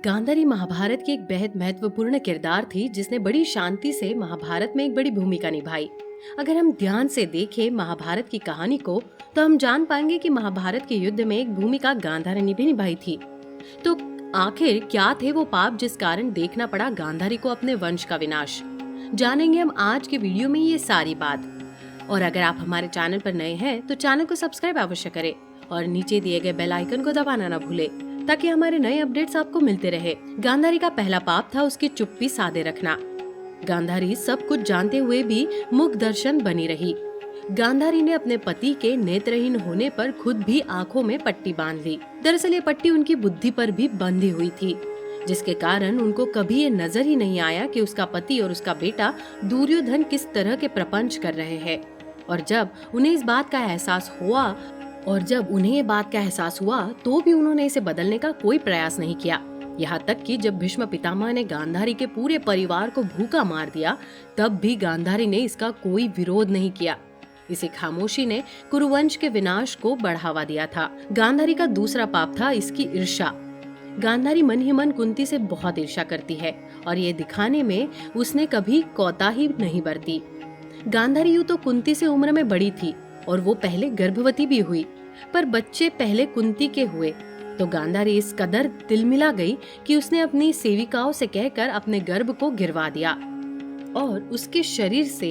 गांधारी महाभारत की एक बेहद महत्वपूर्ण किरदार थी जिसने बड़ी शांति से महाभारत में एक बड़ी भूमिका निभाई। अगर हम ध्यान से देखें महाभारत की कहानी को तो हम जान पाएंगे कि महाभारत के युद्ध में एक भूमिका गांधारी ने भी निभाई थी। तो आखिर क्या थे वो पाप जिस कारण देखना पड़ा गांधारी को अपने वंश का विनाश? जानेंगे हम आज के वीडियो में ये सारी बात। और अगर आप हमारे चैनल पर नए हैं तो चैनल को सब्सक्राइब अवश्य करें और नीचे दिए गए बेल आइकन को दबाना न भूले ताकि हमारे नए अपडेट्स आपको मिलते रहे। गांधारी का पहला पाप था उसकी चुप्पी साधे रखना। गांधारी सब कुछ जानते हुए भी मुख दर्शन बनी रही। गांधारी ने अपने पति के नेत्रहीन होने पर खुद भी आंखों में पट्टी बांध ली। दरअसल ये पट्टी उनकी बुद्धि पर भी बंधी हुई थी, जिसके कारण उनको कभी ये नजर ही नहीं आया कि उसका पति और उसका बेटा दुर्योधन किस तरह के प्रपंच कर रहे हैं। और जब उन्हें ये बात का एहसास हुआ तो भी उन्होंने इसे बदलने का कोई प्रयास नहीं किया। यहाँ तक कि जब भीष्म पितामह ने गांधारी के पूरे परिवार को भूखा मार दिया तब भी गांधारी ने इसका कोई विरोध नहीं किया। इसी खामोशी ने कुरुवंश के विनाश को बढ़ावा दिया था। गांधारी का दूसरा पाप था इसकी ईर्ष्या। गांधारी मन ही मन कुंती से बहुत ईर्ष्या करती है और ये दिखाने में उसने कभी कोताही नहीं बरती। गांधारी यूं तो कुंती से उम्र में बड़ी थी और वो पहले गर्भवती भी हुई, पर बच्चे पहले कुंती के हुए तो गांधारी इस कदर तिलमिला गई कि उसने अपनी सेविकाओं से कहकर अपने गर्भ को गिरवा दिया और उसके शरीर से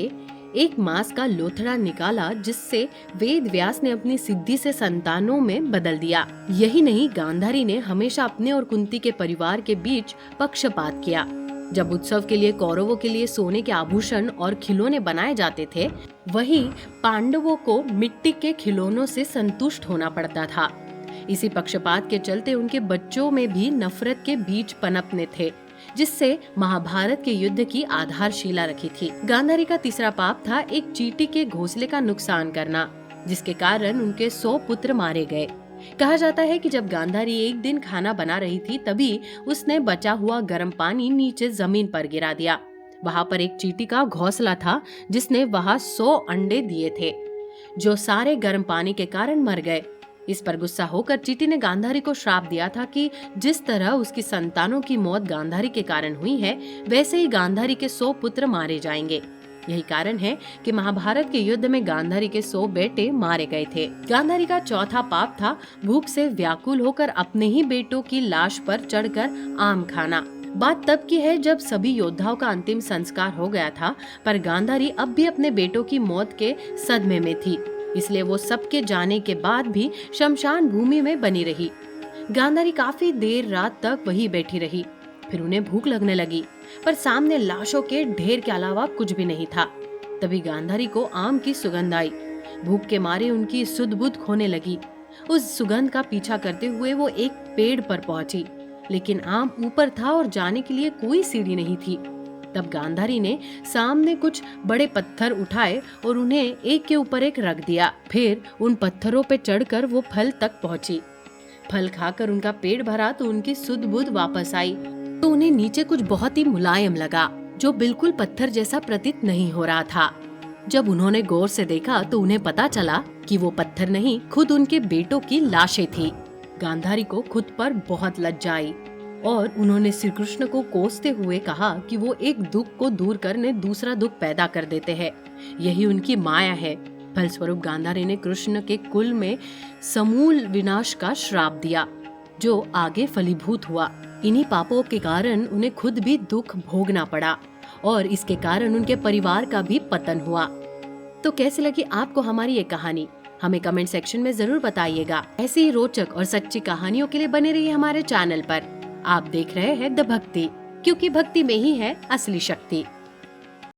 एक मांस का लोथड़ा निकाला, जिससे वेद व्यास ने अपनी सिद्धि से संतानों में बदल दिया। यही नहीं, गांधारी ने हमेशा अपने और कुंती के परिवार के बीच पक्षपात किया। जब उत्सव के लिए कौरवों के लिए सोने के आभूषण और खिलौने बनाए जाते थे, वहीं पांडवों को मिट्टी के खिलौनों से संतुष्ट होना पड़ता था। इसी पक्षपात के चलते उनके बच्चों में भी नफरत के बीज पनपने थे, जिससे महाभारत के युद्ध की आधारशिला रखी थी। गांधारी का तीसरा पाप था एक चींटी के घोंसले का नुकसान करना, जिसके कारण उनके 100 पुत्र मारे गए। कहा जाता है कि जब गांधारी एक दिन खाना बना रही थी तभी उसने बचा हुआ गर्म पानी नीचे जमीन पर गिरा दिया। वहाँ पर एक चींटी का घोंसला था जिसने वहाँ 100 अंडे दिए थे, जो सारे गर्म पानी के कारण मर गए। इस पर गुस्सा होकर चींटी ने गांधारी को श्राप दिया था कि जिस तरह उसकी संतानों की मौत गांधारी के कारण हुई है, वैसे ही गांधारी के 100 पुत्र मारे जाएंगे। यही कारण है कि महाभारत के युद्ध में गांधारी के 100 बेटे मारे गए थे। गांधारी का चौथा पाप था भूख से व्याकुल होकर अपने ही बेटों की लाश पर चढ़कर आम खाना। बात तब की है जब सभी योद्धाओं का अंतिम संस्कार हो गया था, पर गांधारी अब भी अपने बेटों की मौत के सदमे में थी, इसलिए वो सबके जाने के बाद भी शमशान भूमि में बनी रही। गांधारी काफी देर रात तक वही बैठी रही। फिर उन्हें भूख लगने लगी, पर सामने लाशों के ढेर के अलावा कुछ भी नहीं था। तभी गांधारी को आम की सुगंध आई। भूख के मारे उनकी सुध बुध खोने लगी। उस सुगंध का पीछा करते हुए वो एक पेड़ पर पहुंची, लेकिन आम ऊपर था और जाने के लिए कोई सीढ़ी नहीं थी। तब गांधारी ने सामने कुछ बड़े पत्थर उठाए और उन्हें एक के ऊपर एक रख दिया। फिर उन पत्थरों पे चढ़कर वो फल तक पहुंची। फल खाकर उनका पेट भरा तो उनकी सुध बुध वापस आई तो उन्हें नीचे कुछ बहुत ही मुलायम लगा, जो बिल्कुल पत्थर जैसा प्रतीत नहीं हो रहा था। जब उन्होंने गौर से देखा तो उन्हें पता चला कि वो पत्थर नहीं, खुद उनके बेटों की लाशें थी। गांधारी को खुद पर बहुत लज्जा आई और उन्होंने श्री कृष्ण को कोसते हुए कहा कि वो एक दुख को दूर करने दूसरा दुख पैदा कर देते हैं। यही उनकी माया है। फलस्वरूप गांधारी ने कृष्ण के कुल में समूल विनाश का श्राप दिया, जो आगे फलीभूत हुआ। इन्हीं पापों के कारण उन्हें खुद भी दुख भोगना पड़ा और इसके कारण उनके परिवार का भी पतन हुआ। तो कैसे लगी आपको हमारी ये कहानी? हमें कमेंट सेक्शन में जरूर बताइएगा। ऐसी ही रोचक और सच्ची कहानियों के लिए बने रहिए हमारे चैनल पर। आप देख रहे हैं द भक्ति, क्योंकि भक्ति में ही है असली शक्ति।